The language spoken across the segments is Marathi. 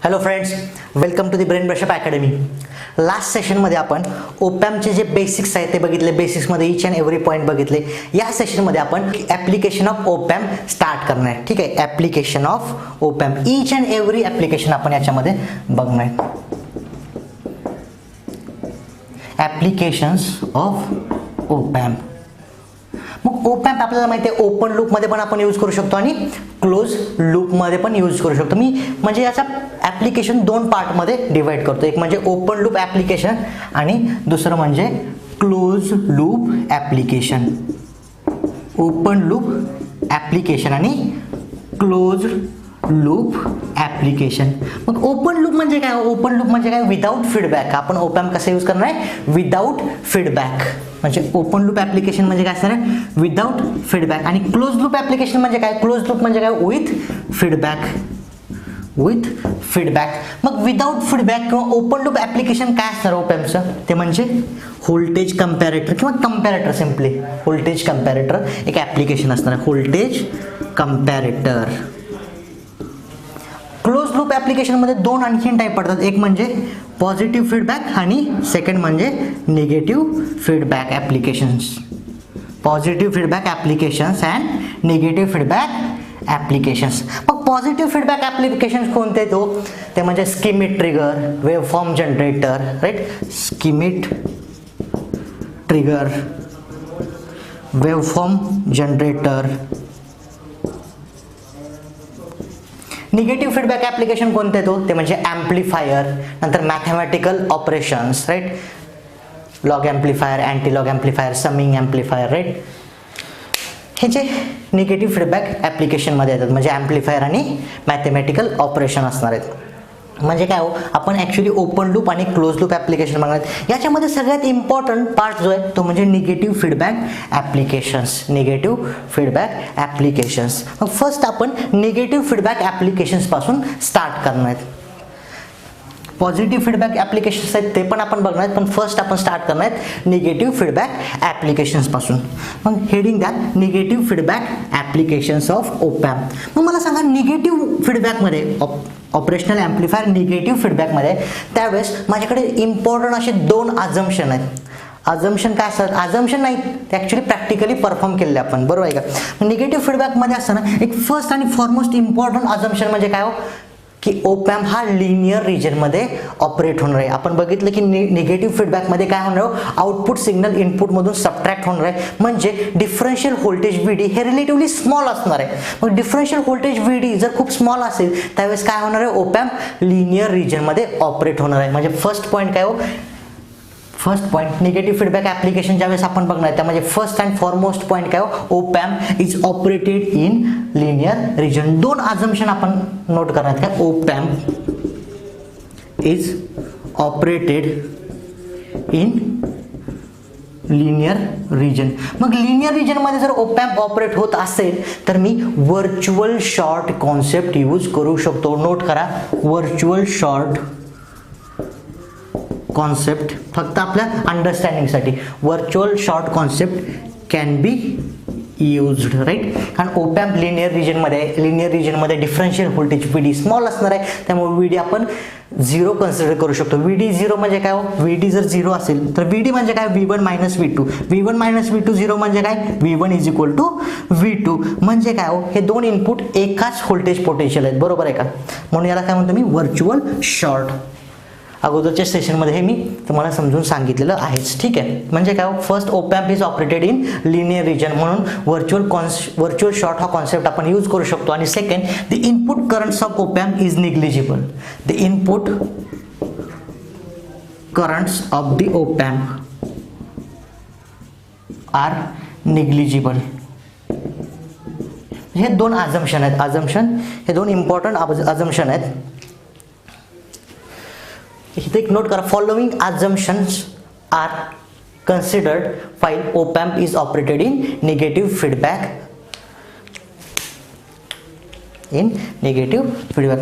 Hello friends, welcome to the brain brush up academy. Last सेशनमध्ये आपण ओपॅमचे जे बेसिक्स आहेत ते बघितले. बेसिक्समध्ये ईच अँड एव्हरी पॉईंट बघितले. या सेशनमध्ये आपण ॲप्लिकेशन ऑफ ओपॅम स्टार्ट करणार आहे. ठीक आहे, application of opamp, each and every application आपण याच्यामध्ये बघणार आहे. Applications of opamp. मग ओपॅम्प आपल्याला माहिती आहे ओपन लूपमध्ये पण आपण यूज करू शकतो आणि क्लोज लूपमध्ये पण यूज करू शकतो. मी म्हणजे याचा ॲप्लिकेशन दोन पार्टमध्ये डिवाइड करतो. एक म्हणजे ओपन लूप ॲप्लिकेशन आणि दुसरं म्हणजे close loop application. Open loop application आणि क्लोज लूप ॲप्लिकेशन. मग ओपन लूप म्हणजे काय? ओपन लूप म्हणजे काय? Without feedback. आपण ओपॅम्प कसं यूज करणार आहे? Without feedback. म्हणजे ओपन लूप ॲप्लिकेशन म्हणजे काय असणार आहे? Without feedback. आणि क्लोज लूप ॲप्लिकेशन म्हणजे काय? क्लोज लूप म्हणजे काय? With feedback. With feedback. मग विदाउट फीडबॅक किंवा ओपन लूप ॲप्लिकेशन काय असणार ओपॅम्पचं? ते म्हणजे व्होल्टेज कंपॅरेटर किंवा कंपॅरेटर. सिम्पली व्होल्टेज कंपॅरेटर एक ॲप्लिकेशन असणार आहे. Voltage comparator. क्लोज लूप ॲप्लिकेशनमध्ये दोन आणखीन टाईप पडतात. एक म्हणजे पॉझिटिव्ह फीडबॅक आणि सेकंड म्हणजे negative feedback applications. Positive feedback applications and negative feedback applications. मग पॉझिटिव्ह फीडबॅक ॲप्लिकेशन्स कोणते आहेत? ते म्हणजे Schmitt trigger, waveform generator, right? Schmitt trigger, waveform generator. Negative feedback application कोणते ते म्हणजे ॲम्प्लिफायर, नंतर mathematical operations, right? Log amplifier, anti log amplifier, summing amplifier, right? हे जे निगेटिव्ह फीडबॅक ॲप्लिकेशनमध्ये येतात म्हणजे ॲम्प्लिफायर आणि मॅथमॅटिकल ऑपरेशन असणार आहेत. म्हणजे काय हो, आपण ॲक्च्युली ओपन लूप आणि क्लोज लूप ॲप्लिकेशन बघणार. याच्यामध्ये सगळ्यात इम्पॉर्टंट पार्ट जो आहे तो म्हणजे negative feedback applications. Negative feedback applications. मग फर्स्ट आपण निगेटिव्ह फीडबॅक ॲप्लिकेशन्स पासून स्टार्ट करणार आहेत. पॉझिटिव्ह फीडबॅक ॲप्लिकेशन्स आहेत ते पण आपण बघणार आहेत, पण फर्स्ट आपण स्टार्ट करणार आहेत निगेटिव्ह फीडबॅक ॲप्लिकेशन्स पासून. मग हेडिंग द्या negative feedback applications of op amp. मग मला सांगा निगेटिव्ह फीडबॅकमध्ये ऑपरेशनल ॲम्प्लिफायर निगेटिव्ह फीडबॅकमध्ये त्यावेळेस माझ्याकडे इम्पॉर्टंट असे दोन अझम्पशन आहेत. अझम्पशन काय असतात? अझम्पशन नाही, ते ॲक्च्युली प्रॅक्टिकली परफॉर्म केलेले आपण, बरोबर आहे का? निगेटिव्ह फीडबॅकमध्ये असताना एक फर्स्ट आणि फॉरमोस्ट इम्पॉर्टंट अझम्पशन म्हणजे काय हो, की ओपॅम्प हा लिनियर रिजनमध्ये ऑपरेट होणार आहे. आपण बघितलं की निगेटिव्ह फीडबॅकमध्ये काय होणार आहे? आउटपुट सिग्नल इनपुटमधून सबट्रॅक्ट होणार आहे. म्हणजे डिफरन्शियल व्होल्टेज व्ही डी हे रिलेटिव्हली स्मॉल असणार आहे. मग डिफरन्शियल व्होल्टेज व्ही डी जर खूप स्मॉल असेल त्यावेळेस काय होणार आहे? ओपॅम्प लिनियर रिजनमध्ये ऑपरेट होणार आहे. म्हणजे फर्स्ट पॉईंट काय हो? First point negative feedback application ज्यावेळेस आपण बघणार त्यामध्ये फर्स्ट अँड फॉरमोस्ट पॉईंट काय हो? Opamp is operated in linear region. दोन अझम्पशन आपण नोट करणार काय? Opamp is operated in linear region. मग लिनियर रिजनमध्ये जर ओपॅम्प ऑपरेट होत असेल तर मी व्हर्च्युअल शॉर्ट कॉन्सेप्ट यूज करू शकतो. नोट करा, व्हर्च्युअल शॉर्ट कॉन्सेप्ट. फक्त आपल्या अंडरस्टँडिंगसाठी virtual short concept can be used, right? कारण ओपॅम्प लिनियर रिजनमध्ये differential voltage V D small असणार आहे, त्यामुळे व्ही डी आपण 0 कन्सिडर करू शकतो. व्ही डी 0 म्हणजे काय हो? व्ही डी जर 0 असेल तर व्ही डी म्हणजे काय? V1 minus V2. V1 minus V2 0 म्हणजे काय? V1 is equal to V2. म्हणजे काय हो? हे दोन इनपुट एकाच व्होल्टेज पोटेन्शियल आहेत, बरोबर आहे का? म्हणून याला काय म्हणतो मी? Virtual short. अगोदरच्या सेशनमध्ये हे मी तुम्हाला समजून सांगितलेलं आहेच, ठीक आहे? म्हणजे काय? First op amp is operated in linear region म्हणून व्हर्च्युअल शॉर्ट हा कॉन्सेप्ट आपण यूज करू शकतो. आणि second, the input currents of op amp is negligible. The input currents of the op amp are negligible. हे दोन अझम्पशन आहेत. हे दोन इम्पॉर्टंट अझम्पशन आहेत. इथे एक नोट करा, following assumptions are considered while opamp is operated in negative feedback.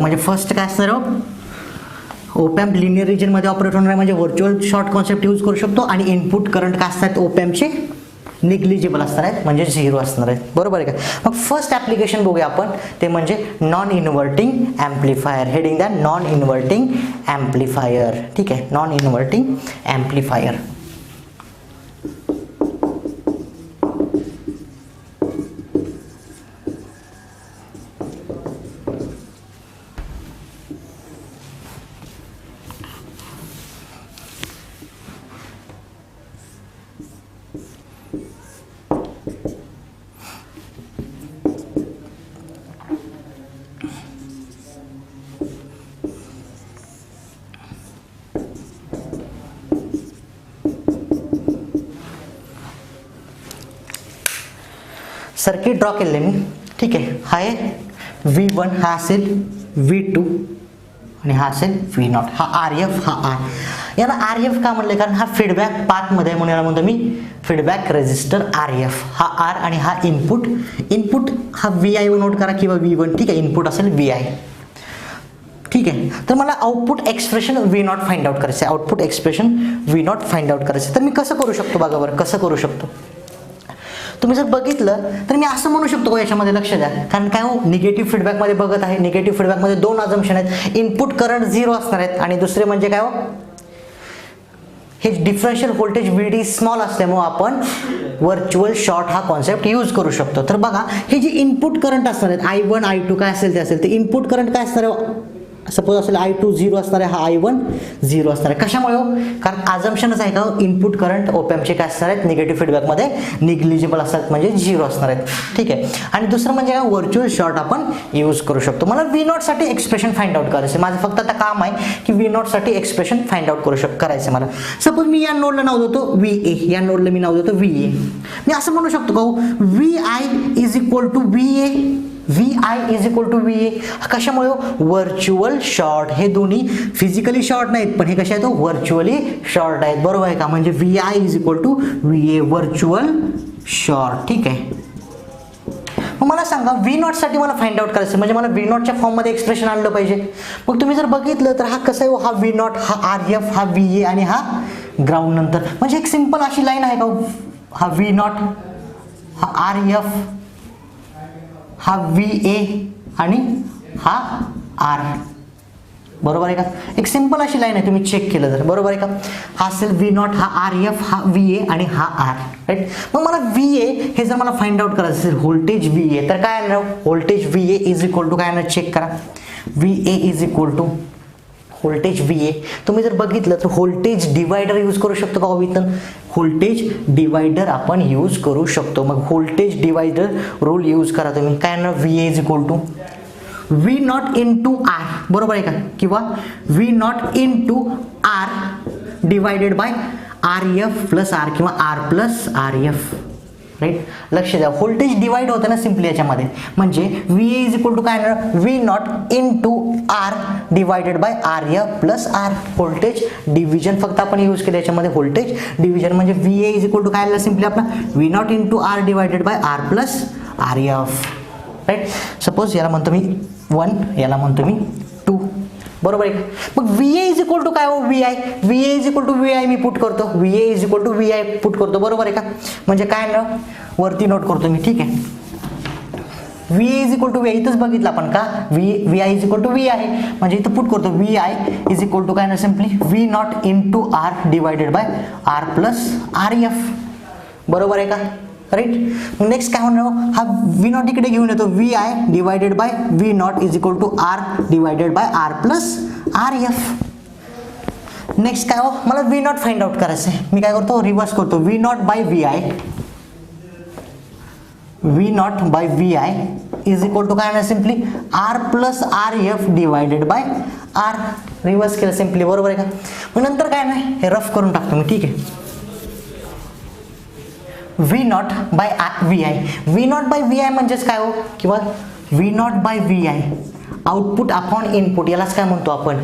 म्हणजे फर्स्ट काय असणार हो? ओपॅम्प लिनियर रिजनमध्ये ऑपरेट होणार आहे म्हणजे व्हर्च्युअल शॉर्ट कॉन्सेप्ट यूज करू शकतो. आणि इनपुट करंट काय असतात ओपॅम्पचे? निग्लिजिबल असणार आहेत म्हणजे 0 असणार आहेत. बरोबर आहे का? मग फर्स्ट ॲप्लिकेशन बघूया आपण, ते म्हणजे नॉन इन्व्हर्टिंग ॲम्प्लिफायर. हेडिंग द्या नॉन इन्व्हर्टिंग ॲम्प्लिफायर. ठीक आहे, non inverting amplifier. Circuit draw केले मी. ठीक आहे, हा आहे V1, हा असेल V2 आणि हा असेल V0. हा RF, हा R. याला RF का म्हणले? कारण हा फीडबॅक पाथमध्ये आहे म्हणून याला म्हणतो मी फीडबॅक रेजिस्टर RF. हा R आणि हा इनपुट. इनपुट हा VI नोट करा किंवा V1. ठीक आहे, इनपुट असेल VI. ठीक आहे, तर मला output expression V0 find out करायचं आहे. Output expression V0 find out करायचं. तर मी कसं करू शकतो बघा बरं, कसं करू शकतो. तुम्ही जर बघितलं तर मी असं म्हणू शकतो, याच्यामध्ये लक्ष द्या. कारण काय हो, निगेटिव्ह फीडबॅकमध्ये बघत आहे. निगेटिव्ह फीडबॅकमध्ये 2 अझम्पशन आहेत. इनपुट करंट 0 असणार आहेत आणि दुसरे म्हणजे काय हो, हे डिफरन्शियल व्होल्टेज VD स्मॉल असल्यामुळे आपण व्हर्च्युअल शॉर्ट हा कॉन्सेप्ट यूज करू शकतो. तर बघा, हे जे इनपुट करंट असणार आहेत I1 I2 काय असेल ते असेल, ते इनपुट करंट काय असणार आहे, सपोज असेल I2 0 असणार आहे, हा I1 0 असणार आहे. कशामुळे हो? कारण अझम्पशनच आहे का इनपुट करंट ओपॅम्पचे काय असणार आहेत, निगेटिव्ह फीडबॅकमध्ये निग्लिजिबल असतात म्हणजे 0 असणार आहेत. ठीक आहे, आणि दुसरं म्हणजे काय, व्हर्च्युअल शॉर्ट आपण यूज करू शकतो. मला V0 साठी एक्सप्रेशन फाइंड आउट करायचं. माझं फक्त आता काम आहे की V0 साठी एक्सप्रेशन फाइंड आउट करायचं मला. सपोज मी या नोडला नाव देतो VA, या नोडला मी नाव देतो VA. मी असं म्हणू शकतो का VI is equal to VA, VI is equal to VA. कशामुळे? Virtual short. हे दोन्ही फिजिकली शॉर्ट नाहीत, पण हे कसे आहेत, व्हर्च्युअली शॉर्ट आहेत. बरोबर आहे का? म्हणजे VI is equal to VA, virtual short. ठीक आहे, मग मला सांगा V0 साठी मला फाइंड आउट करायचं म्हणजे मला V0 च्या फॉर्म मध्ये एक्सप्रेशन आणलं पाहिजे. मग तुम्ही जर बघितलं तर हा कसा आहे, हा V0, हा RF, हा VA आणि हा ग्राउंड नंतर. म्हणजे एक सिंपल अशी लाईन आहे का, हा V0, हा RF, हा VA आणि हा R. बरोबर आहे का? एक सिंपल अशी लाईन आहे, तुम्ही चेक केलं तर. बरोबर आहे का? हा असेल V0, हा RF, हा VA आणि हा R. राईट. मग मला VA हे जर मला फाइंड आउट करायचं असेल, व्होल्टेज VA, तर काय आणणार, voltage VA is equal to काय आणणार, चेक करा. VA is equal to voltage VA. तुम्ही जर बघितलं तर व्होल्टेज डिवायडर यूज करू शकतो का वितन, व्होल्टेज डिवायडर आपण यूज करू शकतो. मग व्होल्टेज डिवायडर रूल यूज करा तुम्ही. काय ना, VA is equal to V0 into R. बरोबर आहे का? किंवा V0 into R divided by RF plus R किंवा R प्लस RF. राईट, लक्ष द्या, व्होल्टेज डिवाइड होतं ना सिम्पली याच्यामध्ये. म्हणजे VA इज इक्वल टू काय आणणार, V0 into R divided by RF plus R. Voltage division फक्त आपण यूज केलं याच्यामध्ये, व्होल्टेज डिव्हिजन. म्हणजे VA इज इक्वल टू काय आलं सिम्पली आपला V0 into R divided by R plus RF. Right, suppose याला म्हणतो मी 1, याला म्हणतो मी 2. बरोबर आहे. मग VA इज इक्वल टू काय हो, VI. VA is equal to VI मी पुट करतो. VA is equal to VI put करतो. बरोबर आहे का? म्हणजे काय ना, वरती नोट करतो मी. ठीक आहे, VA is equal to VI इथंच बघितलं आपण का, VI is equal to VI आहे म्हणजे इथं पुट करतो. VI इज इक्वल टू काय ना, simply V0 into R divided by R plus RF. बरोबर आहे का? राईट. नेक्स्ट काय होणार, हा V0 इकडे घेऊन येतो, VI divided by V0 is equal to R divided by R plus RF. Next काय हो, मला V0 फाइंड आउट करायचं आहे. मी काय करतो, रिव्हर्स करतो. V0 by VI, V0 by VI is equal to काय ना, simply R plus RF divided by R. Reverse केलं सिम्पली. बरोबर आहे का? मग नंतर काय नाही, हे रफ करून टाकतो मी. ठीक आहे, V0 by VI. V0 by VI म्हणजेच काय हो, किंवा V0 by VI output upon input, यालाच काय म्हणतो आपण,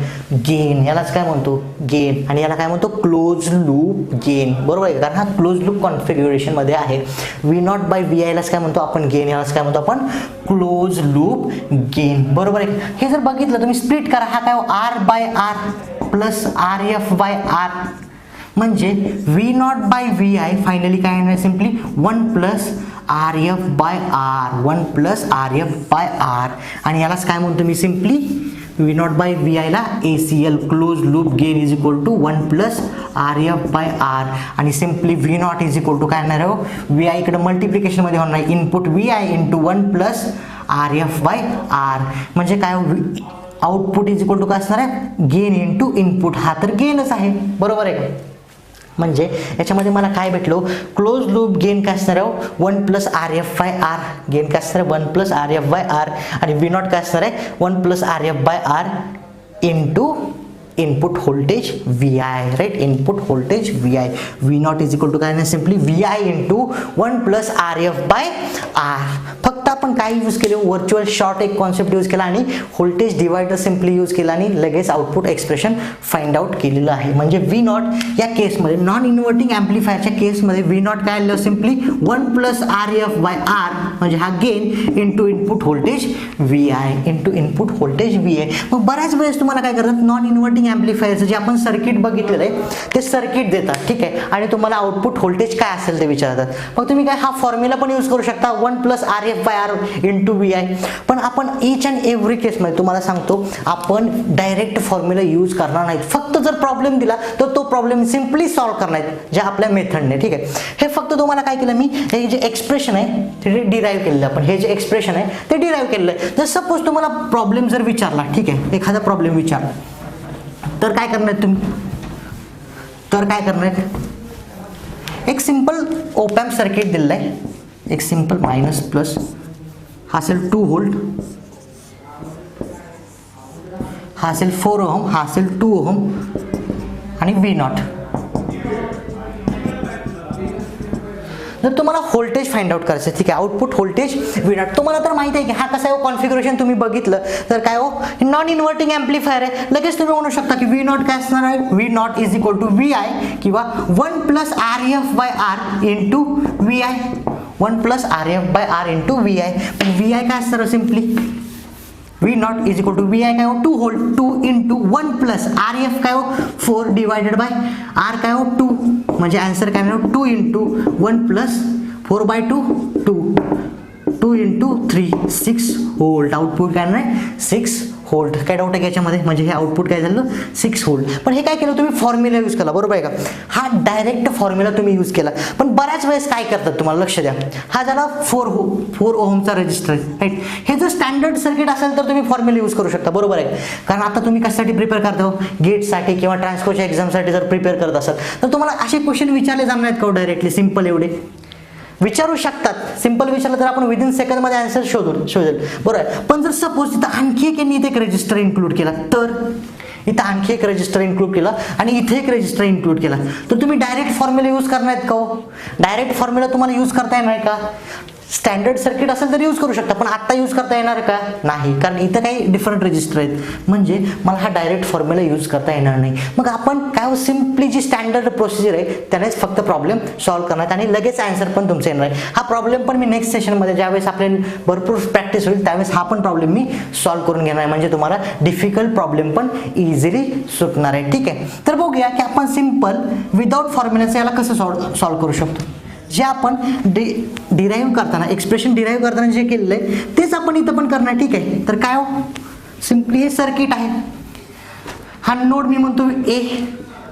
गेन. यालाच काय म्हणतो, गेन. आणि याला काय म्हणतो, क्लोज लूप गेन. बरोबर आहे, कारण हा क्लोज लूप कॉन्फिगरेशन मध्ये आहे. V0 बाय VI लाच काय म्हणतो आपण, गेन. यालाच काय म्हणतो आपण, क्लोज लूप गेन. बरोबर आहे. हे जर बघितलं तुम्ही, स्प्लिट करा, हा काय हो, R by R plus RF by R. म्हणजे V naught by V I finally काय येणार simply 1 plus R F by R, 1 plus R F by R. आणि यालाच काय म्हणतो मी simply V naught by V आयला ACL close loop gain is equal to 1 plus R F by R. आणि simply V naught is equal to काय येणार आहे व्ही आय इकडे मल्टिप्लिकेशन मध्ये होणार आहे input V I into 1 plus R F by R. म्हणजे काय आउटपुट इज इक्वल टू काय असणार आहे गेन इंटू इनपुट. हा तर गेनच आहे बरोबर आहे का. म्हणजे याच्यामध्ये मला काय भेटलो क्लोज लूप गेन काय असणार आहे 1 plus R F by R. Gain काय असणार आहे 1 plus R F by R. आणि व्ही नॉट काय असणार आहे 1 plus R F by R into input voltage V I. Right input voltage V I. V naught is equal to काय नाही simply V I into 1 plus R F by R. फक्त आपण काय यूज केले व्हर्च्युअल शॉर्ट एक कॉन्सेप्ट यूज केला आणि व्होल्टेज डिवायडर सिम्पली यूज केला आणि लगेच आउटपुट एक्सप्रेशन फाइंड आउट केलेलं आहे. म्हणजे व्ही नॉट या केसमध्ये नॉन इन्व्हर्टिंग ॲम्प्लिफायरच्या केसमध्ये व्ही नॉट काय आलं simply 1 plus R F by R म्हणजे हा gain into input voltage V I into input voltage V I. मग बऱ्याच वेळेस तुम्हाला काय करतात नॉन इन्व्हर्टिंग ॲम्प्लिफायरचं जे आपण सर्किट बघितलेलं आहे ते सर्किट देतात ठीक आहे आणि तुम्हाला आउटपुट व्होल्टेज काय असेल ते विचारतात. मग तुम्ही काय हा फॉर्म्युला पण यूज करू शकता 1 plus R F by R into V I. पण आपण ईच अँड एव्हरी केसमध्ये तुम्हाला सांगतो आपण डायरेक्ट फॉर्म्युला यूज करणार नाहीत. फक्त जर प्रॉब्लेम दिला तर तो प्रॉब्लेम सिम्पली सॉल्व्ह करणार ज्या आपल्या मेथडने ठीक आहे. हे फक्त तुम्हाला काय केलं मी हे जे एक्सप्रेशन आहे ते डिराईव्ह केलेलं आपण हे जे एक्सप्रेशन आहे ते डिराईव्ह केलेलं आहे. जर सपोज तुम्हाला प्रॉब्लेम जर विचारला ठीक आहे एखादा प्रॉब्लेम विचारला तर काय करणार तुम्ही तर काय करणार एक सिंपल ओप एम्प सर्किट दिलेलं आहे. एक सिंपल मायनस प्लस हा असेल 2 व्होल्ट हा असेल 4 ओहम हा असेल 2 ओहम आणि व्ही नॉट. जर तुम्हाला व्होल्टेज फाइंड आउट करायचं ठीक आहे आउटपुट व्होल्टेज व्ही नॉट. तुम्हाला तर माहिती आहे की हा कसा आहे कॉन्फिगरेशन तुम्ही बघितलं तर काय हो नॉन इन्व्हर्टिंग ॲम्प्लिफायर आहे. लगेच तुम्ही म्हणू शकता की व्ही नॉट काय असणार आहे V naught is equal to V I किंवा 1 plus R F by R into V I. 1 plus R F by R into V I. पण व्ही आय काय असणार simply V naught is equal to V I काय हो 2 volt 2 into 1 plus R F काय हो 4 डिवायडेड बाय आर काय हो 2 म्हणजे आन्सर काय मिळेल 2 into 1 plus 4 by 2 2 into 3 6 volt. Output काय नाही 6 व्होल्ट. काय डाऊट आहे याच्यामध्ये म्हणजे हे आउटपुट काय झालं 6 व्होल्ट. पण हे काय केलं तुम्ही फॉर्म्युला यूज केला बरोबर आहे का. हा डायरेक्ट फॉर्म्युला तुम्ही यूज केला. पण बऱ्याच वेळेस काय करतात तुम्हाला लक्ष द्या हा झाला 4 ओहमचा रेजिस्टर राईट. हे जर स्टँडर्ड सर्किट असेल तर तुम्ही फॉर्म्युला यूज करू शकता बरोबर आहे. कारण आता तुम्ही कशासाठी प्रिपेअर करता गेटसाठी किंवा ट्रान्सकोच्या एक्झामसाठी जर प्रिपेअर करत असाल तर तुम्हाला असे क्वेश्चन विचारले जाणार आहेत का डायरेक्टली सिम्पल एवढे विचारू शकतात. सिंपल विचारलं तर आपण विदिन सेकंडमध्ये आन्सर शोधेल बरोबर आहे. पण जर सपोज इथं आणखी एक रजिस्टर इन्क्लूड केला तर इथं आणखी एक रजिस्टर इन्क्लूड केला आणि इथे एक रजिस्टर इन्क्लूड केला तर तुम्ही डायरेक्ट फॉर्म्युला यूज करणार आहेत का हो. डायरेक्ट फॉर्म्युला तुम्हाला यूज करता येणार का स्टँडर्ड सर्किट असेल तर यूज करू शकता पण आता यूज करता येणार का नाही कारण इथं काही डिफरंट रजिस्टर आहेत म्हणजे मला हा डायरेक्ट फॉर्म्युला यूज करता येणार नाही. मग आपण काय सिम्पली जी स्टँडर्ड प्रोसिजर आहे त्यानेच फक्त प्रॉब्लेम सॉल्व्ह करणार आणि लगेच आन्सर पण तुमचं येणार आहे. हा प्रॉब्लेम पण मी नेक्स्ट सेशनमध्ये ज्यावेळेस आपले भरपूर प्रॅक्टिस होईल त्यावेळेस हा पण प्रॉब्लेम मी सॉल्व्ह करून घेणार आहे म्हणजे तुम्हाला डिफिकल्ट प्रॉब्लेम पण इझिली सुटणार आहे ठीक आहे. तर बघूया की आपण सिम्पल विदाउट फॉर्म्युलाचं याला कसं सॉल्व्ह करू शकतो. जे आपण डिराईव्ह करताना एक्सप्रेशन डिराईव्ह करताना जे केलेलं आहे तेच आपण इथं पण करणार ठीक आहे. तर काय हो सिम्पली हे सर्किट आहे हा नोड मी म्हणतो ए.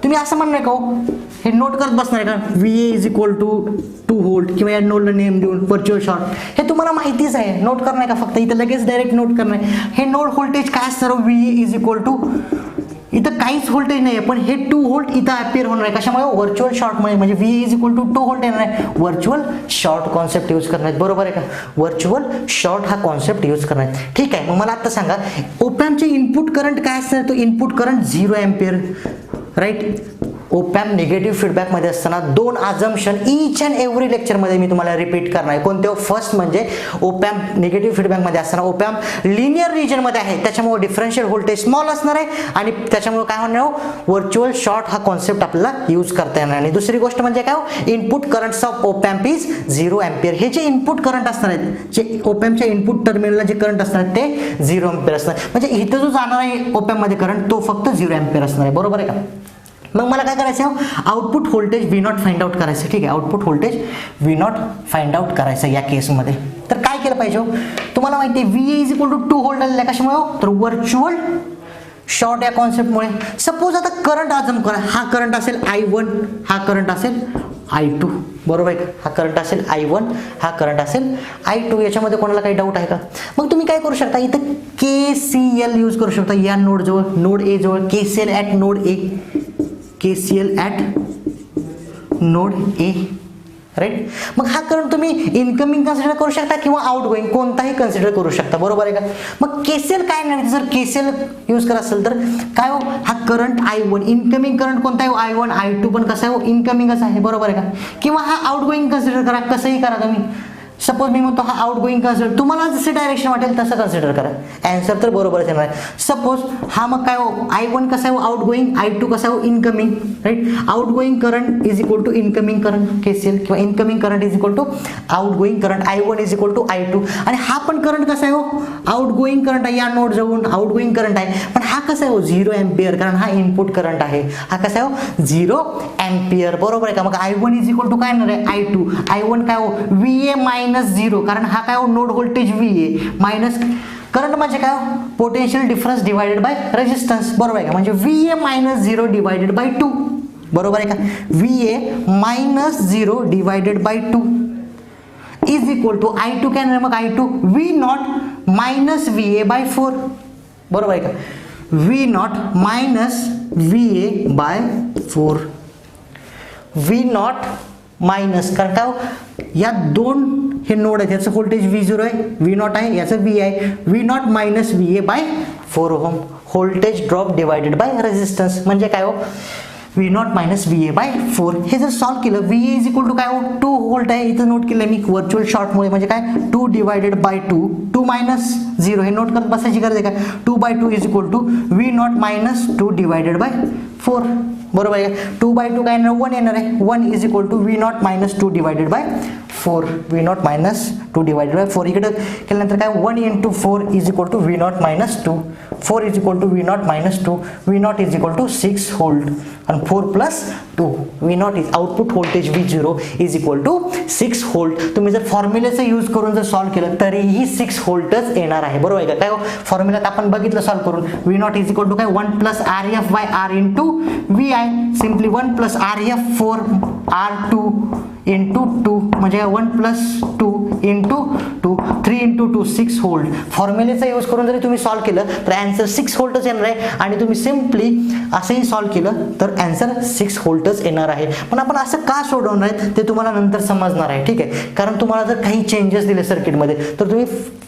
तुम्ही असं म्हणणार का हो हे नोट करत बसणार का V A is equal to 2 volt किंवा या नोडला नेम देऊन व्हर्च्युअल शॉर्ट हे तुम्हाला माहितीच आहे. नोट करणार का फक्त इथं लगेच डायरेक्ट नोट करणार. हे नोड व्होल्टेज काय असणार V A is equal to इथं काहीच व्होल्टेज नाही आहे पण हे 2 व्होल्ट इथं अपिअर होणार आहे कशामुळे व्हर्च्युअल शॉर्टमुळे म्हणजे V is equal to 2 volt येणार आहे. व्हर्च्युअल शॉर्ट कॉन्सेप्ट यूज करणार बरोबर आहे का. व्हर्च्युअल शॉर्ट हा कॉन्सेप्ट यूज करणार ठीक आहे. मग मला आता सांगा ओप एम्पचे इनपुट करंट काय असणार तो input current 0 ampere right. Op amp negative फीडबॅकमध्ये असताना 2 अजम्पशन ईच अँड एव्हरी लेक्चरमध्ये मी तुम्हाला रिपीट करणार आहे. कोणते फर्स्ट म्हणजे ओप एम्प निगेटिव्ह फीडबॅकमध्ये असताना ओप एम्प लिनियर रिजनमध्ये आहे त्याच्यामुळे डिफरन्शियल व्होल्टेज स्मॉल असणार आहे आणि त्याच्यामुळे काय होणार व्हर्च्युअल शॉर्ट हा कॉन्सेप्ट आपल्याला यूज करता येणार. आणि दुसरी गोष्ट म्हणजे काय input currents of op amp is 0 ampere. हे जे इनपुट करंट असणार आहेत जे ओप एम्पच्या इनपुट टर्मिनलला जे करंट असणार आहेत ते 0 एम्पियर असणार म्हणजे इथं जो जाणार आहे ओप एम्पमध्ये करंट तो फक्त 0 एम्पियर असणार आहे बरोबर आहे का. मग मला काय करायचं आहे, output voltage V not find out करायचं. ठीक आहे, output voltage V not find out करायचं या केसमध्ये. तर काय केलं पाहिजे, तुम्हाला माहिती आहे V is equal to 2 volt आलेला आहे. कशामुळे, तर व्हर्च्युअल शॉर्ट या कॉन्सेप्टमुळे. सपोज आता करंट आजम करा, हा करंट असेल I1, हा करंट असेल I2, बरोबर आहे का. हा करंट असेल I1, हा करंट असेल I2. याच्यामध्ये कोणाला काही डाऊट आहे का. मग तुम्ही काय करू शकता, इथं KCL यूज करू शकता या नोड जवळ, नोड ए जवळ. KCL at node A, KCL at node A, right. मग हा करंट तुम्ही इनकमिंग कन्सिडर करू शकता किंवा आउटगोईंग कोणताही कन्सिडर करू शकता, बरोबर आहे का. मग केसीएल काय नाही, जर केसीएल यूज करत असेल तर काय हो, हा करंट I1 इनकमिंग करंट कोणता आहे, I1 I2 पण कसा आहे, इनकमिंगच आहे, बरोबर आहे का. किंवा हा आउटगोईंग कन्सिडर करा, कसंही करा तुम्ही. सपोज मी म्हणतो हा आउटगोईंग कन्सिडर, तुम्हाला जसे डायरेक्शन वाटेल तसं कन्सिडर करा, आन्सर तर बरोबरच येणार आहे. सपोज हा मग काय हो, I1 कसा आहे आउटगोईंग, I2 कसा आहे incoming, right. Outgoing current is equal to incoming current KCL, किंवा incoming current is equal to outgoing current I1 is equal to I2. आणि हा पण करंट कसा आहे हो, आउटगोईंग करंट आहे, या नोड जवळून आउटगोईंग करंट आहे, पण हा कसा आहे हो 0 एम्पियर, कारण हा इनपुट करंट आहे. हा कसा आहे हो 0 एम्पियर, बरोबर आहे का. मग I1 इज इक्वल टू काय येणार आहे, I2. I1 काय हो VA मायनस 0, कारण हा काय हो node voltage VA minus current म्हणजे काय potential difference divided by resistance, बरोबर आहे का. म्हणजे VA मायनस 0 डिवाइडेड बाय 2, बरोबर आहे का. VA minus 0 divided by 2 is equal to I2 काय मग I2 V naught minus VA by 4, बरोबर आहे का. V naught minus VA by 4, V naught minus, कारण काय या दोन हे नोड आहेत, याचं व्होल्टेज V0 आहे, V नॉट आहे, याचं V आहे. V naught minus VA by 4 ohm, voltage drop divided by resistance, म्हणजे काय हो V naught minus VA by 4. हे जर सॉल्व्ह केलं, VA इज इक्वल टू काय हो 2 व्होल्ट आहे, इथं नोट केलं मी व्हर्च्युअल शॉर्टमुळे, म्हणजे काय 2 डिवाइडेड बाय 2, 2 मायनस 0, हे नोट करत बसायची गरज आहे का. 2 by 2 is equal to V naught minus 2 divided by 4, बरोबर आहे. 2 बाय 2 काय येणार 1 येणार आहे, 1 is equal to V naught minus 2 divided by 4, V naught minus 2 divided by 4. इकडे केल्यानंतर काय 1 into 4 is equal to V naught minus 2, 4 is equal to V naught minus 2, V not is equal to 6 volt, आणि 4 plus 2 V not is output voltage V0 is equal to 6 volt. तुम्ही जर फॉर्म्युलेचा यूज करून जर सॉल्व्ह केलं तरीही 6 व्होल्टच येणार आहे, बरोबर आहे का. काय फॉर्म्युल्यात आपण बघितलं सॉल्व्ह करून, V not is equal to काय 1 plus RF by R into VI, simply 1 plus RF 4 R2 into 2, म्हणजे 1 प्लस 2 इंटू 2, 3 इंटू 2 6 व्होल्ट. फॉर्म्युलेचा यूज करून जरी तुम्ही सॉल्व्ह केलं तर आन्सर 6 व्होल्टच येणार आहे, आणि तुम्ही सिम्पली असंही सॉल्व्ह केलं तर आन्सर 6 व्होल्टच येणार आहे. पण आपण असं का सोडवणार आहे ते तुम्हाला नंतर समजणार आहे, ठीक आहे. कारण तुम्हाला जर काही चेंजेस दिले सर्किटमध्ये तर तुम्ही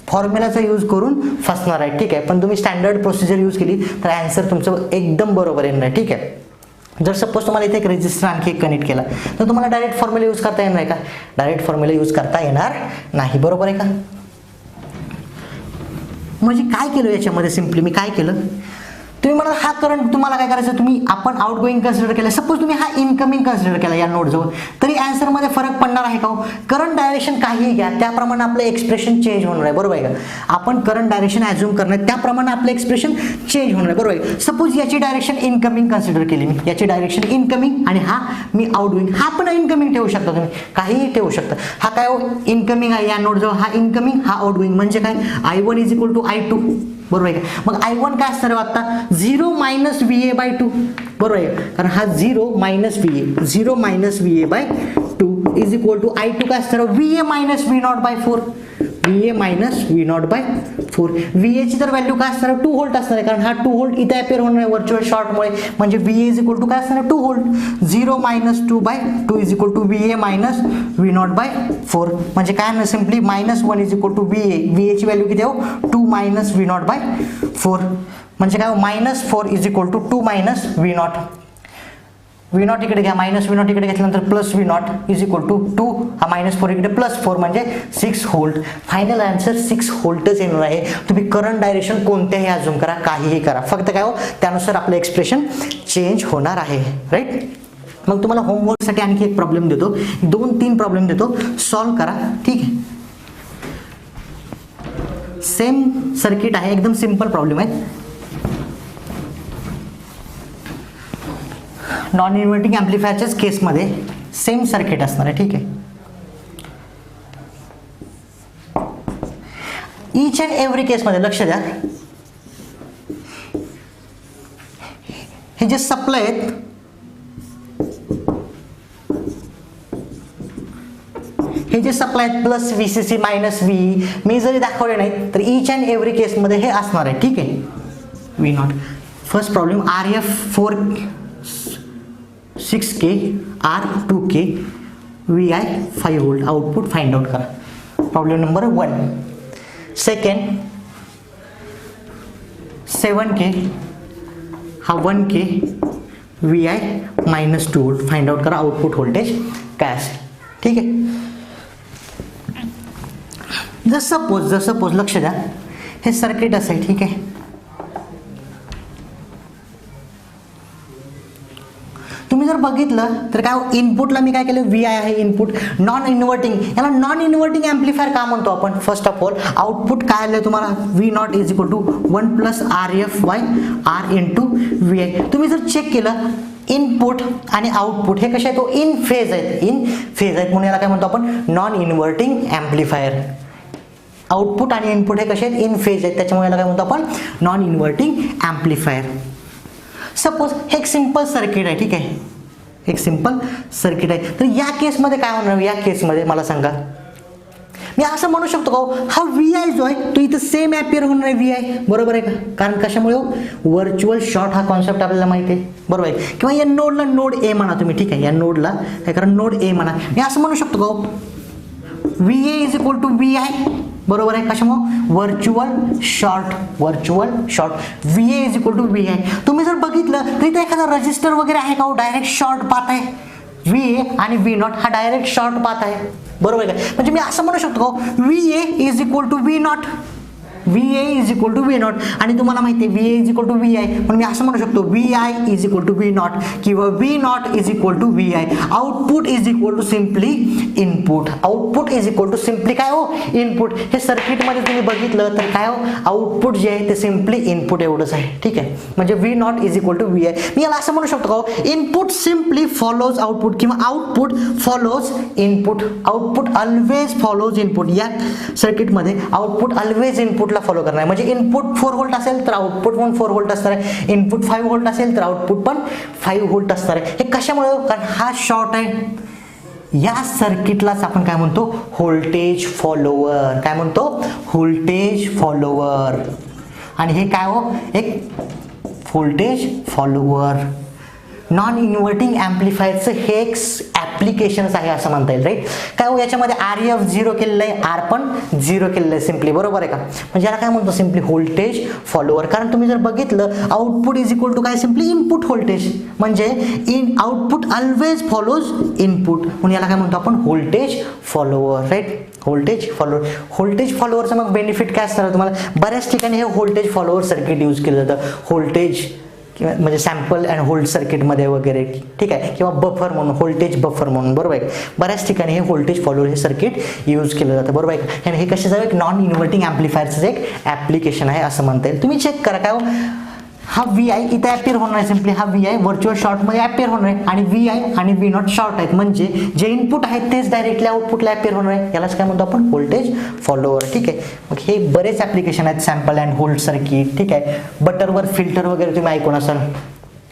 फॉर्म्युलाचा यूज करून फसणार आहे, ठीक आहे. पण तुम्ही स्टँडर्ड प्रोसिजर यूज केली तर आन्सर तुमचं एकदम बरोबर येणार आहे, ठीक आहे. जर सपोज तुम्हाला इथे एक रेजिस्टर आणखी एक कनेक्ट केला तर तुम्हाला डायरेक्ट फॉर्म्युला यूज करता येणार आहे का, डायरेक्ट फॉर्म्युला यूज करता येणार नाही, बरोबर आहे का. म्हणजे काय केलं याच्यामध्ये, सिम्पली मी काय केलं, तुम्ही मला हा करंट तुम्हाला काय करायचं, तुम्ही आपण आउटगोईंग कन्सिडर केलं, सपोज तुम्ही हा इनकमिंग कन्सिडर केला या नोड जवळ, तरी आन्सरमध्ये फरक पडणार आहे का हो. करंट डायरेक्शन काहीही घ्या त्याप्रमाणे आपलं एक्सप्रेशन चेंज होणार आहे, बरोबर आहे का. आपण करंट डायरेक्शन ॲझ्युम करणार त्याप्रमाणे आपलं एक्सप्रेशन चेंज होणार आहे, बरोबर आहे. सपोज याची डायरेक्शन इनकमिंग कन्सिडर केली मी, याची डायरेक्शन इनकमिंग, आणि हा मी आउटगोईंग, हा पण इनकमिंग ठेवू शकता तुम्ही, काहीही ठेवू शकता. हा काय हो इनकमिंग आहे या नोड जवळ, हा इनकमिंग, हा आउटगोईंग, म्हणजे काय I1 is equal to I2, बरोबर आहे का. मग I1 काय असणार आहे आता 0 मायनस VA बाय 2, बरोबर आहे, कारण हा 0 minus VA, 0 minus VA by 2 is equal to I2 काय असणार VA minus V naught by 4, VA minus V naught by 4. VA ची तर व्हॅल्यू काय असणार 2 व्होल्ट असणार आहे, कारण हा 2 व्होल्ट इथे अपेअर होणार आहे व्हर्च्युअल शॉर्टमुळे, म्हणजे VA इज इक्वल टू काय असणार 2 volt. 0 minus 2 by 2 is equal to VA minus V naught by 4, म्हणजे काय ना simply minus 1 is equal to VA ची व्हॅल्यू किती आहे 2 मायनस V नॉट बाय 4, म्हणजे काय minus 4 is equal to 2 minus V naught. V naught इकडे घ्या, मायनस V नॉट इकडे घेतल्यानंतर plus V not is equal to 2, हा मायनस 4 इकडे प्लस 4, म्हणजे 6 व्होल्ट. फायनल आन्सर 6 व्होल्टच येणार आहे. तुम्ही करंट डायरेक्शन कोणत्याही अजून करा, काहीही करा, फक्त काय हो त्यानुसार आपलं एक्सप्रेशन चेंज होणार आहे, राईट. मग तुम्हाला होमवर्कसाठी आणखी एक प्रॉब्लेम देतो, 2-3 प्रॉब्लेम देतो, सॉल्व्ह करा, ठीक आहे. सेम सर्किट आहे, एकदम सिंपल प्रॉब्लेम आहे. नॉन इन्व्हर्टिंग ॲम्प्लिफायरच्याच केसमध्ये सेम सर्किट असणार आहे. ठीक आहे. ईच अँड एव्हरी केसमध्ये लक्ष द्या, हे जे सप्लाय आहेत हे जे सप्लाय आहेत प्लस VCC मायनस व्ही, मी जरी दाखवले नाही तर ईच अँड एव्हरी केसमध्ये हे असणार आहे. ठीक आहे. V0 first problem RF 4 6K R 2K VI 5 volt output find out करा. Problem number 1. सेकंड 7K हा 1K VI minus 2 volt find out करा. आउटपुट व्होल्टेज काय असेल. ठीक आहे. जर सपोज लक्ष द्या, हे सर्किट असेल. ठीक आहे. तुम्ही जर बघितलं तर काय इनपुटला मी काय केलं, VI आहे इनपुट. नॉन इन्व्हर्टिंग, याला नॉन इन्व्हर्टिंग ॲम्प्लिफायर का म्हणतो आपण. फर्स्ट ऑफ ऑल आउटपुट काय आलं तुम्हाला, V0 is equal to 1 plus RF R into VI. तुम्ही जर चेक केलं इनपुट आणि आउटपुट हे कसे आहेत, इन फेज आहेत, म्हणून याला काय म्हणतो आपण, नॉन इन्व्हर्टिंग ॲम्प्लिफायर. आउटपुट आणि इनपुट हे कसे आहेत, इन फेज आहेत, त्याच्यामुळे याला काय म्हणतो आपण, नॉन इन्व्हर्टिंग ॲम्प्लिफायर. सपोज हे एक सिंपल सर्किट आहे. ठीक आहे. एक सिंपल सर्किट आहे. तर या केसमध्ये काय होणार, या केसमध्ये मला सांगा, मी असं म्हणू शकतो का, हा VI जो आहे तो इथं सेम ॲपियर होणार आहे VI, बरोबर आहे का. कारण कशामुळे, व्हर्च्युअल शॉर्ट हा कॉन्सेप्ट आपल्याला माहिती आहे, बरोबर आहे. किंवा या नोडला नोड A म्हणा तुम्ही. ठीक आहे. या नोडला काय करा, नोड A म्हणा. मी असं म्हणू शकतो का, VA is equal to VI, बरोबर आहे. कशामुळे, virtual short VA is equal to VI. तुम्ही जर बघितलं तर इथे एखादा रजिस्टर वगैरे आहे का, डायरेक्ट शॉर्ट पाथ आहे. VA आणि V0 हा डायरेक्ट शॉर्ट पाथ आहे, बरोबर आहे का. म्हणजे मी असं म्हणू शकतो VA is equal to V0, VA is equal to V0. आणि तुम्हाला माहिती आहे VA is equal to VI, पण मी असं म्हणू शकतो VI is equal to V0 किंवा V0 is equal to VI. Output is equal to simply input. Output is equal to simply काय हो, इनपुट. हे सर्किटमध्ये तुम्ही बघितलं तर काय हो, आउटपुट जे आहे ते सिम्पली इनपुट एवढंच आहे. ठीक आहे. म्हणजे V0 is equal to VI. मी याला असं म्हणू शकतो का, इनपुट सिम्पली फॉलोज आउटपुट किंवा output follows input. Output always follows input. या सर्किटमध्ये आउटपुट ऑलवेज इनपुटला फॉलो करणार. म्हणजे इनपुट 4 व्होल्ट असेल तर आउटपुट पण 4 व्होल्ट असणार आहे. इनपुट 5 व्होल्ट असेल तर आउटपुट पण 5 व्होल्ट असणार आहे. हे कशामुळे, कारण हा शॉर्ट आहे. या सर्किटलाच आपण काय म्हणतो, व्होल्टेज फॉलोवर. काय म्हणतो, व्होल्टेज फॉलोवर. आणि हे काय हो, एक व्होल्टेज फॉलोवर. नॉन इन्व्हर्टिंग ॲम्प्लिफायरचं हे एक ॲप्लिकेशन्स आहे असं म्हणता येईल, राईट. काय हो, याच्यामध्ये RF 0 केलेलं आहे, R पण 0 केलेलं आहे सिम्पली, बरोबर आहे का. म्हणजे याला काय म्हणतो, सिम्पली व्होल्टेज फॉलोवर. कारण तुम्ही जर बघितलं आउटपुट इज इक्वल टू काय, सिम्पली इनपुट व्होल्टेज. म्हणजे आउटपुट ऑलवेज फॉलोज इनपुट, म्हणून याला काय म्हणतो आपण, व्होल्टेज फॉलोवर, राईट. व्होल्टेज फॉलोवरचं मग बेनिफिट काय असणार तुम्हाला, बऱ्याच ठिकाणी हे व्होल्टेज फॉलोवर सर्किट यूज केलं जातं. व्होल्टेज म्हणजे सॅम्पल अँड होल्ड सर्किटमध्ये वगैरे. ठीक आहे. किंवा बफर म्हणून, व्होल्टेज बफर म्हणून, बरोबर आहे. बऱ्याच ठिकाणी हे व्होल्टेज फॉलोअर हे सर्किट यूज केलं जातं, बरोबर आहे. हे कशाचं, एक नॉन इन्व्हर्टिंग ॲम्प्लिफायरचं एक ॲप्लिकेशन आहे असं म्हणता येईल. तुम्ही चेक करा काय, हा VI इथे ॲपियर होणार आहे सिम्पली. हा VI व्हर्च्युअल शॉर्टमध्ये ॲपियर होणार आहे आणि VI आणि V0 शॉर्ट आहेत. म्हणजे जे इनपुट आहेत तेच डायरेक्टली आउटपुटला ॲपियर होणार आहे. यालाच काय म्हणतो आपण, व्होल्टेज फॉलोअर. ठीक आहे. मग हे बरेच ॲप्लिकेशन आहेत, सॅम्पल अँड होल्ड सर्किट. ठीक आहे. बटरवर फिल्टर वगैरे तुम्ही ऐकून असाल,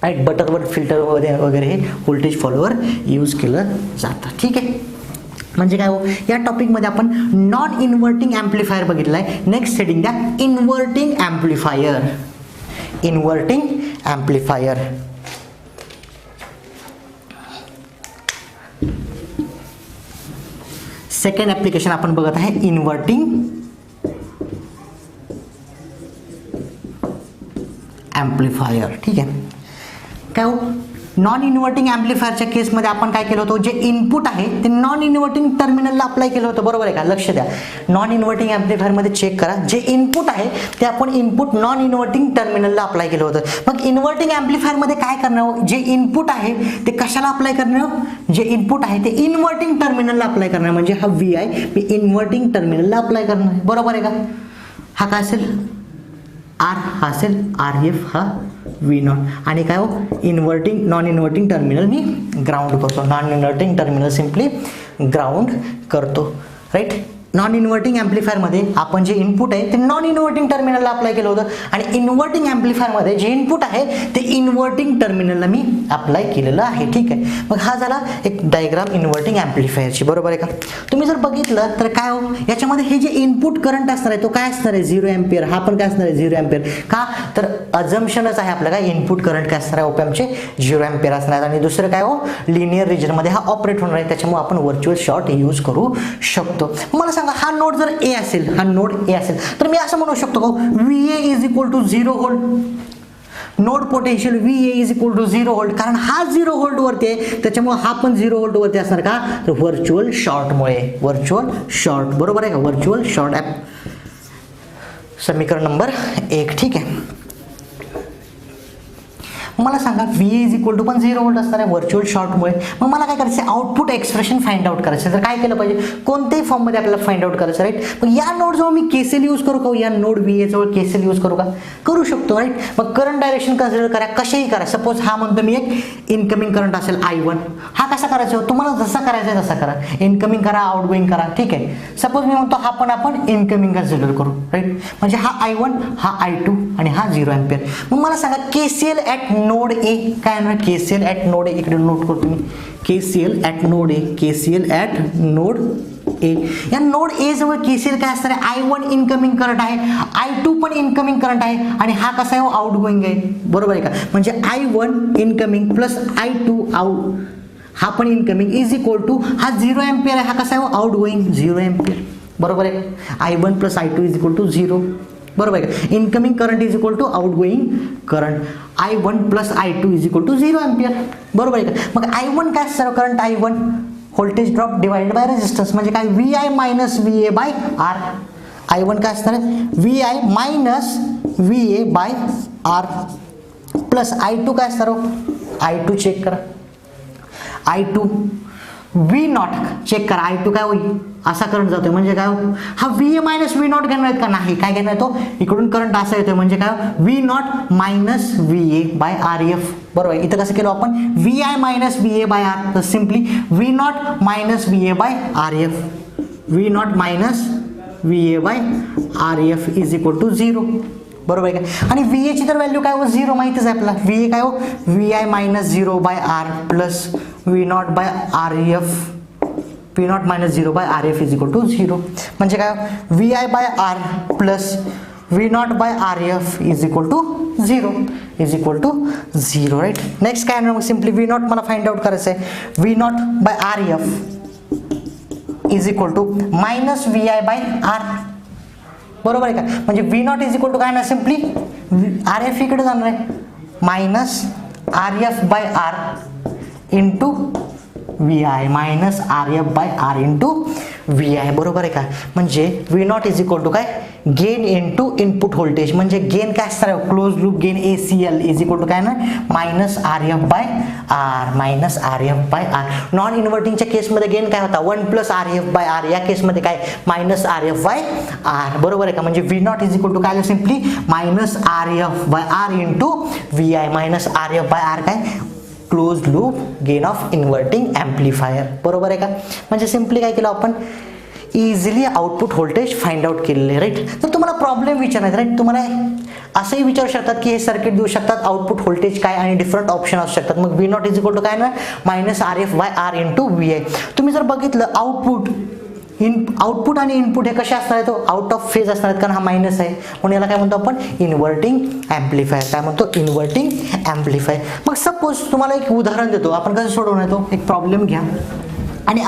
राईट. बटरवर फिल्टर वगैरे हे व्होल्टेज फॉलोअर यूज केलं जातं. ठीक आहे. म्हणजे काय हो, या टॉपिकमध्ये आपण नॉन इन्व्हर्टिंग ॲम्प्लिफायर बघितलं आहे. नेक्स्ट हेडिंग द्या, inverting amplifier. Inverting amplifier. Second application आपण बघत आहे, इन्व्हर्टिंग ॲम्प्लिफायर. ठीक आहे. काय हो, नॉन इन्व्हर्टिंग ॲम्प्लिफायरच्या केसमध्ये आपण काय केलं होतं, जे इनपुट आहे ते नॉन इन्व्हर्टिंग टर्मिनलला अप्लाय केलं होतं, बरोबर आहे का. लक्ष द्या, नॉन इन्व्हर्टिंग ॲम्प्लिफायरमध्ये चेक करा, जे इनपुट आहे ते आपण इनपुट नॉन इन्व्हर्टिंग टर्मिनलला अप्लाय केलं होतं. मग इन्व्हर्टिंग ॲम्प्लिफायरमध्ये काय करणार, जे इनपुट आहे ते कशाला अप्लाय करणार, जे इनपुट आहे ते इन्व्हर्टिंग टर्मिनलला अप्लाय करणार. म्हणजे हा VI मी इन्व्हर्टिंग टर्मिनलला अप्लाय करणार, बरोबर आहे का. हा काय असेल, आर हा असेल आर एफ हा व्ही नॉट आणि काय हो इन्व्हर्टिंग नॉन इन्व्हर्टिंग टर्मिनल मी ग्राउंड करतो, non inverting terminal simply ground करतो राईट. नॉन इन्व्हर्टिंग ॲम्प्लिफायरमध्ये आपण जे इनपुट आहे ते नॉन इन्व्हर्टिंग टर्मिनलला अप्लाय केलं होतं आणि इन्व्हर्टिंग ॲम्प्लिफायरमध्ये जे इनपुट आहे ते इन्व्हर्टिंग टर्मिनलला मी अप्लाय केलेलं आहे. ठीक आहे, मग हा झाला एक डायग्राम इन्व्हर्टिंग ॲम्प्लिफायरची, बरोबर आहे का. तुम्ही जर बघितलं तर काय हो याच्यामध्ये हे जे इनपुट करंट असणार आहे तो काय असणार आहे 0 अँपिअर, हा पण काय असणार आहे 0 अँपिअर. का तर अजम्पशनच आहे आपलं काय इनपुट करंट काय असणार आहे ओपॅम्पचे 0 अँपिअर असणार आणि दुसरं काय हो लिनियर रिजनमध्ये हा ऑपरेट होणार आहे, त्याच्यामुळे आपण व्हर्च्युअल शॉर्ट यूज करू शकतो. मला सांगा हा नोड जर ए असेल, हा नोड ए असेल तर मी असं म्हणू शकतो का VA is equal to 0 volt, node potential VA is equal to 0 volt, कारण हा 0 व्होल्ट वरती आहे त्याच्यामुळे हा पण 0 व्होल्ट वरती असणार का तर व्हर्च्युअल शॉर्टमुळे, व्हर्च्युअल शॉर्ट, बरोबर आहे का. व्हर्च्युअल शॉर्ट समीकरण नंबर 1. ठीक आहे, मला सांगा VA इज इक्वल टू पण 0 व्होल्ट असणार आहे व्हर्च्युअल शॉर्टमुळे. मग मला काय करायचं आउटपुट एक्सप्रेशन फाइंड आउट करायचं तर काय केलं पाहिजे कोणत्याही फॉर्ममध्ये आपल्याला फाइंड आउट करायचं राईट. मग या नोडजवळ मी KCL यूज करू का, या नोड VA जवळ KCL यूज करू का, करू शकतो राईट. मग करंट डायरेक्शन कन्सिडर करा, कशाही करा. सपोज हा म्हणतो मी एक इनकमिंग करंट असेल I1, हा कसा करायचा तुम्हाला जसा करायचा आहे तसा करा, इनकमिंग करा आउटगोईंग करा. ठीक आहे, सपोज मी म्हणतो हा पण आपण इनकमिंग कन्सिडर करू राईट, म्हणजे हा I1 हा I2 आणि हा 0 अँपिअर. मग मला सांगा KCL ॲट नोड ए काय आहे KCL ॲट नोड ए, इकडे नोट करतो मी KCL at node A, KCL at node ए. या नोड ए जवळ KCL काय असणार आहे I1 इनकमिंग करंट आहे, I2 पण इनकमिंग करंट आहे आणि हा कसा आहे आउटगोईंग आहे, बरोबर आहे का. म्हणजे I1 incoming plus I2 out हा पण इनकमिंग इज इक्वल टू हा 0 अँपिअर आहे, हा कसा आहे आउटगोईंग 0 अँपिअर, बरोबर आहे. I1 plus I2 is equal to 0, बरोबर आहे का. Incoming current is equal to outgoing current I1 plus I2 is equal to 0 ampere, बरोबर आहे का. मग I1 काय असणार current I1 voltage drop divided by resistance म्हणजे काय VI minus VA by R. I1 काय असणार आहे VI minus VA by R plus I2 काय असणार I2 चेक करा I2 V नॉट चेक करा I2 काय होईल असा करंट जातोय म्हणजे काय हा VA मायनस V नॉट घेणार आहेत का नाही, काय घेणार तो इकडून करंट असा येतोय म्हणजे काय V naught minus VA by RF, बरोबर. इथं कसं केलं आपण VI minus VA by R, तर simply V naught minus VA by RF, V naught minus VA by RF is equal to 0, बरोबर आहे का. आणि VA ची तर व्हॅल्यू काय हो 0 माहितीच आहे आपल्याला, VA काय हो VI minus 0 by R plus V naught by RF, V naught minus 0 by RF is equal to 0 म्हणजे काय VI by R plus V naught by RF is equal to 0 is equal to 0 right. Next काय मग सिम्पली V नॉट मला फाइंड आउट करायचं आहे, V naught by RF is equal to minus VI by R, बरोबर आहे का. म्हणजे V not is equal to काय ना सिम्पली RF इकडे जाणार आहे minus RF by R into VI minus RF by R into VI, बरोबर आहे का. म्हणजे V not is equal to काय गेन इंटू इनपुट व्होल्टेज म्हणजे गेन काय असणार आहे close loop gain ACL is equal to काय ना minus RF by R, minus RF by R. Non इन्व्हर्टिंगच्या केसमध्ये गेन काय होता 1 प्लस RF बाय R, या केसमध्ये काय मायनस RF बाय R, बरोबर आहे का. म्हणजे V not is equal to काय simply minus RF by R into VI minus RF by R काय close loop gain of inverting amplifier, बरोबर आहे का. म्हणजे सिम्पली काय केलं आपण easily output voltage find out केलेले राईट. तर तुम्हाला प्रॉब्लेम विचारायचा राईट, तुम्हाला असंही विचारू शकतात की हे सर्किट देऊ शकतात आउटपुट व्होल्टेज काय आणि डिफरंट ऑप्शन असू शकतात. मग V not is equal to काय ना minus RF by R into VI. तुम्ही जर बघितलं आउटपुट आणि इनपुट हे कसे असणार आहेत आउट ऑफ फेज असणार आहेत कारण हा मायनस आहे म्हणून याला काय म्हणतो आपण इन्व्हर्टिंग ॲम्प्लिफायर, काय म्हणतो इन्व्हर्टिंग ॲम्प्लिफायर. मग सपोज तुम्हाला एक उदाहरण देतो आपण कसं सोडवणार, एक प्रॉब्लेम घ्या आणि